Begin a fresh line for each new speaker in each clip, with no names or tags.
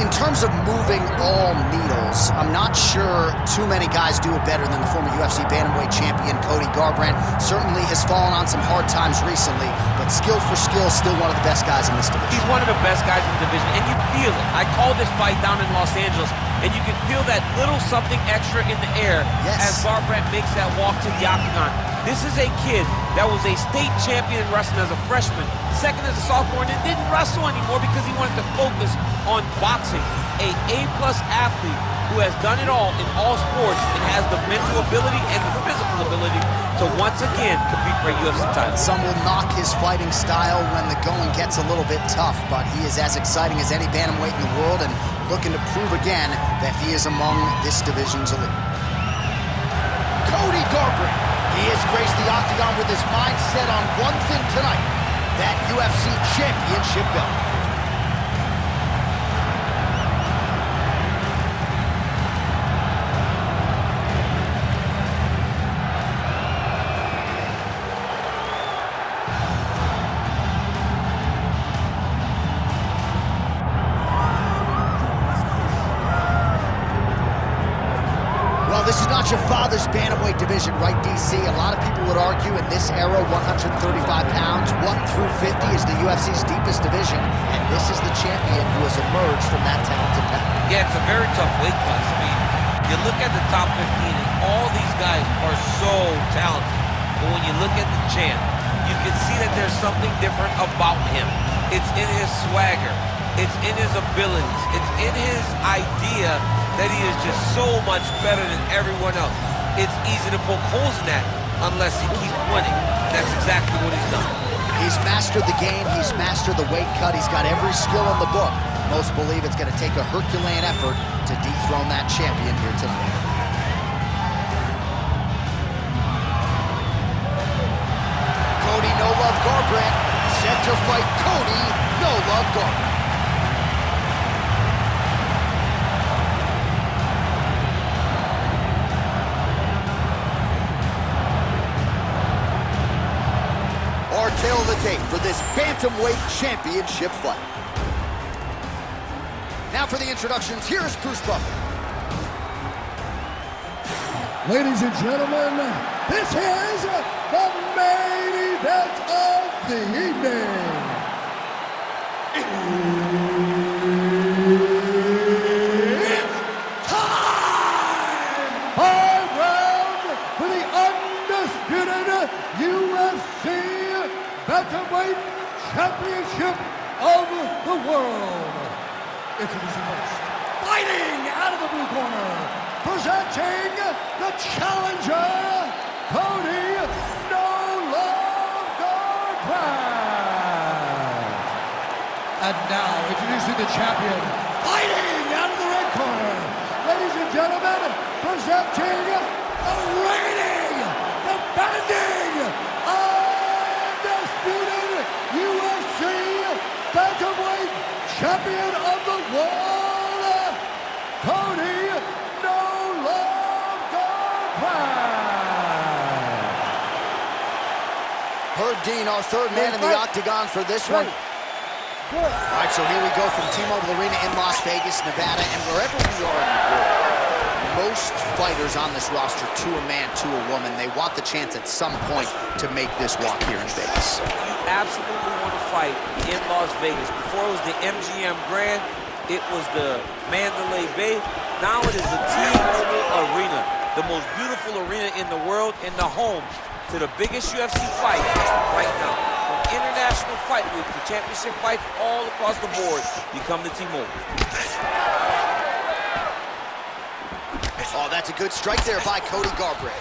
in terms of moving all needles, I'm not sure too many guys do it better than the former UFC bantamweight champion, Cody Garbrandt. Certainly has fallen on some hard times recently, but skill for skill, still one of the best guys in this division.
He's one of the best guys in the division, and you feel it. I called this fight down in Los Angeles, and you can feel that little something extra in the air as Garbrandt makes that walk to the octagon. This is a kid that was a state champion in wrestling as a freshman, second as a sophomore, and then didn't wrestle anymore because he wanted to focus on boxing. A A-plus athlete who has done it all in all sports and has the mental ability and the physical ability to once again compete for a UFC title.
Some will knock his fighting style when the going gets a little bit tough, but he is as exciting as any bantamweight in the world and looking to prove again that he is among this division's elite. Cody Garbrandt. He has graced the octagon with his mind set on one thing tonight, that UFC championship belt. Well, this is not your father's bantamweight division, right, DC? A lot of people would argue in this era, 135 pounds, 1 through 50 is the UFC's deepest division, and this is the champion who has emerged from that talented pack.
Yeah, it's a very tough weight class. I mean, you look at the top 15, and all these guys are so talented. But when you look at the champ, you can see that there's something different about him. It's in his swagger. It's in his abilities. It's in his idea that he is just so much better than everyone else. It's easy to poke holes in that unless he keeps winning. And that's exactly what he's done.
He's mastered the game. He's mastered the weight cut. He's got every skill in the book. Most believe it's going to take a Herculean effort to dethrone that champion here tonight. Cody No Love Garbrandt set to fight Cody No Love Garbrandt. Our tail of the tape for this bantamweight championship fight. Now for the introductions, here is Bruce Buffer.
Ladies and gentlemen, this is the main event of the evening. It's time! 5 rounds for the undisputed UFC Bantamweight Championship of the world. Introducing first, fighting out of the blue corner, presenting the challenger, Cody No Love Garbrandt. And now, introducing the champion, fighting out of the red corner, ladies and gentlemen, presenting the reigning, defending, undisputed UFC Bantamweight Champion of the world, Cody No Love Garbrandt.
Herb Dean, our third man in the octagon for this one. All right, so here we go from T-Mobile Arena in Las Vegas, Nevada, and wherever we are in the world, most fighters on this roster, to a man, to a woman, they want the chance at some point to make this walk here in Vegas.
You absolutely want to fight in Las Vegas. Before it was the MGM Grand, it was the Mandalay Bay. Now it is the T-Mobile Arena, the most beautiful arena in the world and the home to the biggest UFC fight right now. From International Fight Week to championship fights all across the board, you come to T-Mobile.
Oh, that's a good strike there by Cody Garbrandt.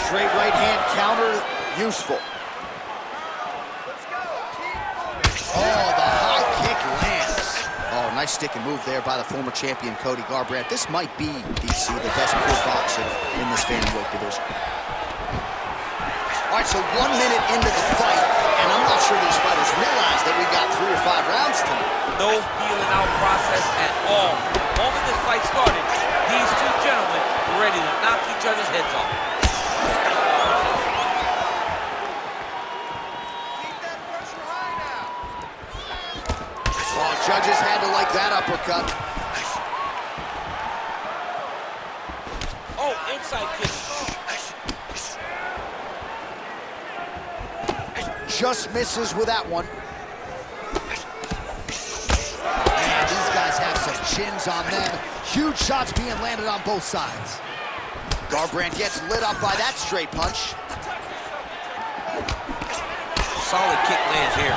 Straight right hand counter, useful. Oh, the high kick lands. Oh, nice stick and move there by the former champion Cody Garbrandt. This might be, DC, the best pure boxer in this bantamweight division. All right, so 1 minute into the fight, and I'm not sure these fighters realize that we got 3 or 5 rounds tonight.
No feeling out process at all. The moment this fight started, these two gentlemen were ready to knock each other's heads off.
Keep that pressure high now.
uppercut.
Oh, inside kick.
Just misses with that one. Man, these guys have some chins on them. Huge shots being landed on both sides. Garbrandt gets lit up by that straight punch.
Solid kick lands here.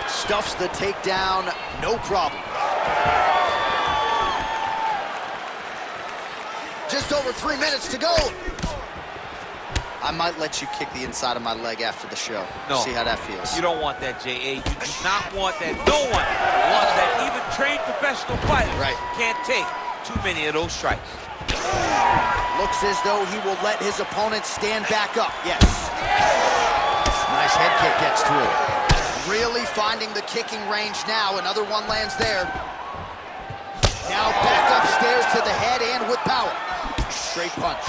Stuffs the takedown, no problem. Just over 3 minutes to go. I might let you kick the inside of my leg after the show.
No.
See how that feels.
You don't want that, J.A. You do not want that. No one wants that. Even trained professional fighters can't take too many of those strikes.
Looks as though he will let his opponent stand back up. Yes. Nice head kick gets through. Really finding the kicking range now. Another one lands there. Now back upstairs to the head and with power. Straight punch.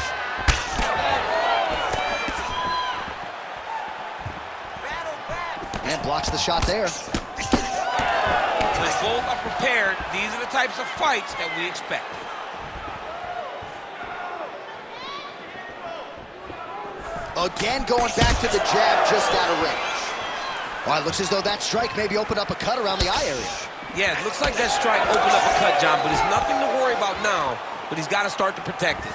And blocks the shot there.
When both are prepared, these are the types of fights that we expect.
Again, going back to the jab just out of range. All right, looks as though that strike maybe opened up a cut around the eye area.
Yeah, it looks like that strike opened up a cut, John, but it's nothing to worry about now, but he's got to start to protect it.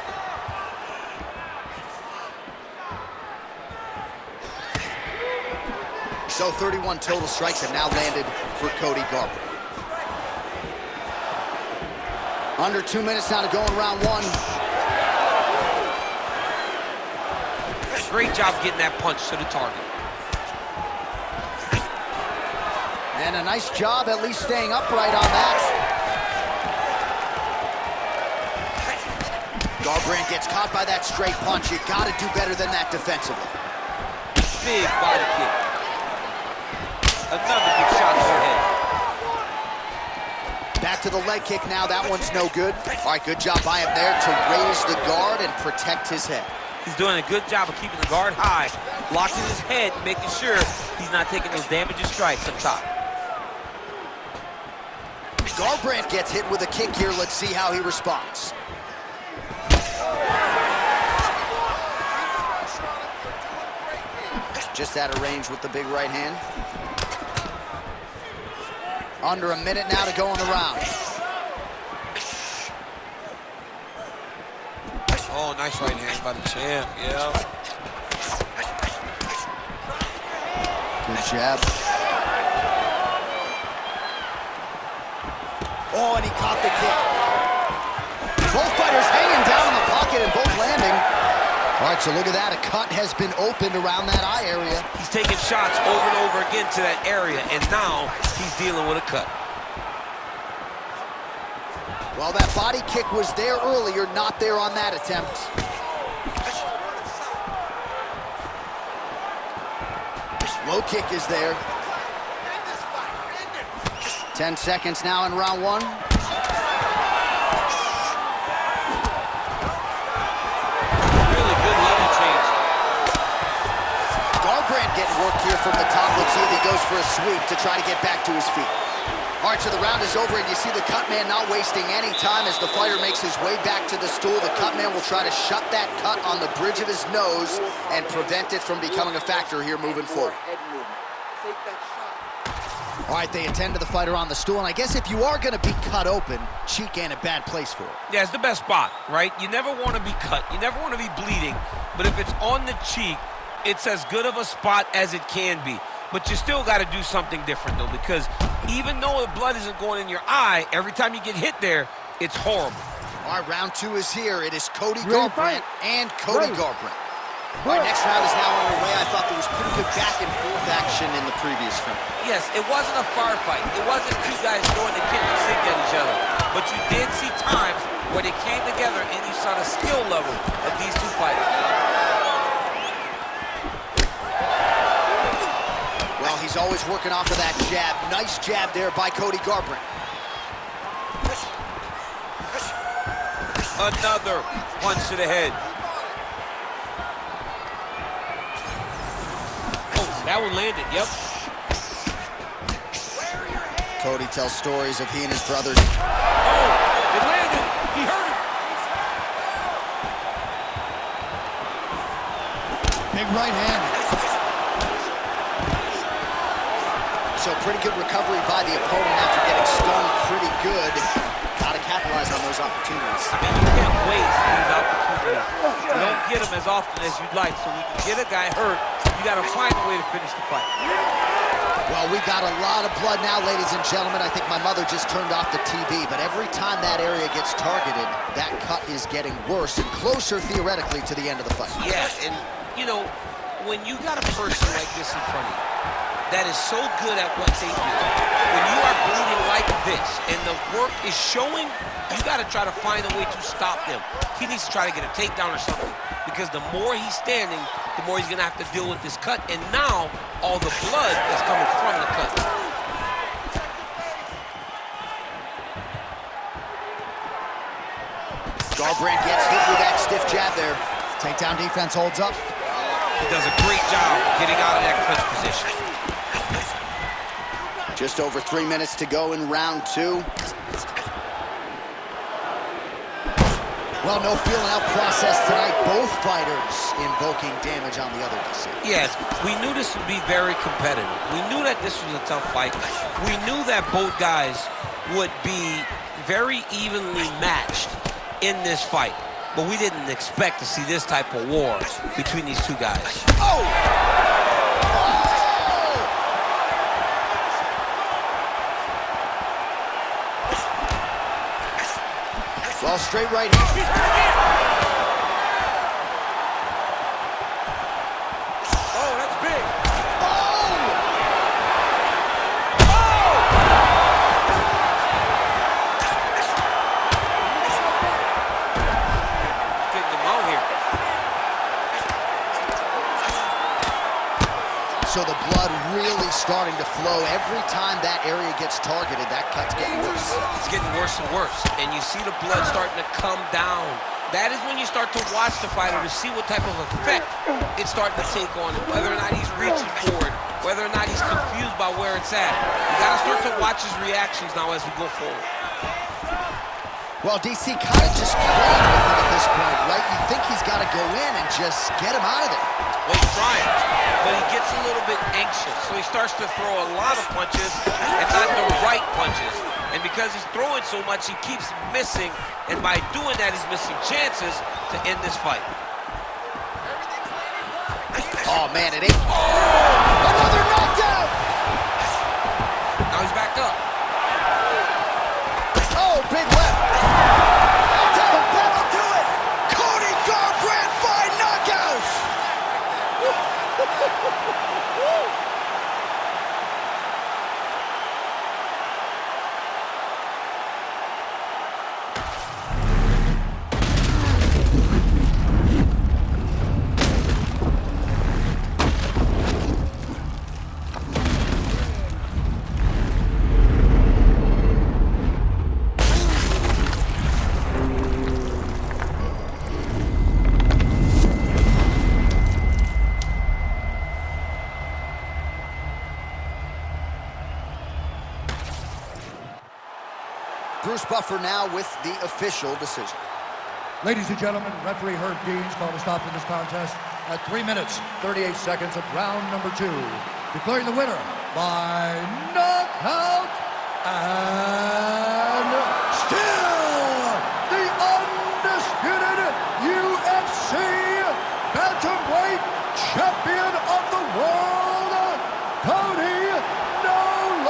So 31 total strikes have now landed for Cody Garbrandt. Under 2 minutes now to go in round one.
Great job getting that punch to the target.
And a nice job at least staying upright on that. Garbrandt gets caught by that straight punch. You got to do better than that defensively.
Big body kick. Another big shot to the head.
Back to the leg kick now. That one's no good. All right, good job by him there to raise the guard and protect his head.
He's doing a good job of keeping the guard high, blocking his head, making sure he's not taking those damaging strikes up top.
Garbrandt gets hit with a kick here. Let's see how he responds. Just out of range with the big right hand. Under a minute now to go in the round.
Oh, nice right hand by the champ, yeah.
Good jab. Oh, and he caught the kick. Both fighters hanging down in the pocket and both landing. All right, so look at that. A cut has been opened around that eye area.
He's taking shots over and over again to that area, and now he's dealing with a cut.
Well, that body kick was there earlier, not there on that attempt. Low kick is there. 10 seconds now in round one.
Really good level change.
Garbrandt getting work here from the top. Let's see if he goes for a sweep to try to get back to his feet. All right, so the round is over, and you see the cut man not wasting any time as the fighter makes his way back to the stool. The cut man will try to shut that cut on the bridge of his nose and prevent it from becoming a factor here moving forward. All right, they attend to the fighter on the stool, and I guess if you are going to be cut open, cheek ain't a bad place for it.
Yeah, it's the best spot, right? You never want to be cut. You never want to be bleeding, but if it's on the cheek, it's as good of a spot as it can be. But you still got to do something different, though, because even though the blood isn't going in your eye, every time you get hit there, it's horrible.
All right, round two is here. It is Cody Garbrandt and Cody Garbrandt. All right, next round is now underway. I thought there was pretty good back and forth action in the previous round.
Yes, it wasn't a firefight. It wasn't two guys throwing the kitchen sink at each other. But you did see times where they came together and you saw the skill level of these two fighters.
Well, he's always working off of that jab. Nice jab there by Cody Garbrandt.
Another punch to the head. Oh, that one landed, yep.
Cody tells stories of he and his brothers.
Oh, it landed. He hurt him.
Big right hand.
So pretty good recovery by the opponent after getting stung pretty good. Got to capitalize on those opportunities.
I mean, you can't waste these opportunities. You don't get them as often as you'd like. So when you get a guy hurt, you got to find a way to finish the fight.
Well, we got a lot of blood now, ladies and gentlemen. I think my mother just turned off the TV, but every time that area gets targeted, that cut is getting worse and closer, theoretically, to the end of the fight.
Yeah, and, you know, when you got a person like this in front of you that is so good at what they do, when you are bleeding like this and the work is showing, you got to try to find a way to stop them. He needs to try to get a takedown or something, because the more he's standing, the more he's going to have to deal with this cut, and now all the blood that's coming from the cut.
Garbrandt gets hit with that stiff jab there. Takedown defense holds up.
He does a great job getting out of that clinch position.
Just over 3 minutes to go in round 2. Well, no feeling out process tonight. Both fighters invoking damage on the other decision.
Yes, we knew this would be very competitive. We knew that this was a tough fight. We knew that both guys would be very evenly matched in this fight. But we didn't expect to see this type of war between these two guys.
Oh! Well, straight right hand.
Oh, that's big.
Oh!
Getting them out here.
So the blood really starting to flow. Every time that area gets targeted, that cut's getting worse.
It's getting worse and worse, and you see the blood starting to come down. That is when you start to watch the fighter to see what type of effect it's starting to take on him, whether or not he's reaching forward, whether or not he's confused by where it's at. You gotta start to watch his reactions now as we go forward.
Well, DC kind of just playing with him at this point, right? You think he's got to go in and just get him out of there.
Well, he's trying, but he gets a little bit anxious, so he starts to throw a lot of punches and not the right punches. And because he's throwing so much, he keeps missing, and by doing that, he's missing chances to end this fight.
Oh, man, it ain't. Oh! Another knockdown!
Now he's back up.
Oh, big left. That'll do it. Cody Garbrandt by knockout. Bruce Buffer now with the official decision.
Ladies and gentlemen, referee Herb Dean's called a stop to this contest at 3 minutes, 38 seconds of round number 2. Declaring the winner by knockout and still the undisputed UFC bantamweight champion of the world, Cody Garbrandt.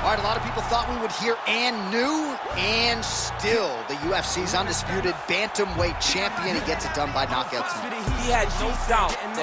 All right, a lot of people thought we would hear and new, and still the UFC's undisputed bantamweight champion. He gets it done by knockout tonight.
He had no doubt that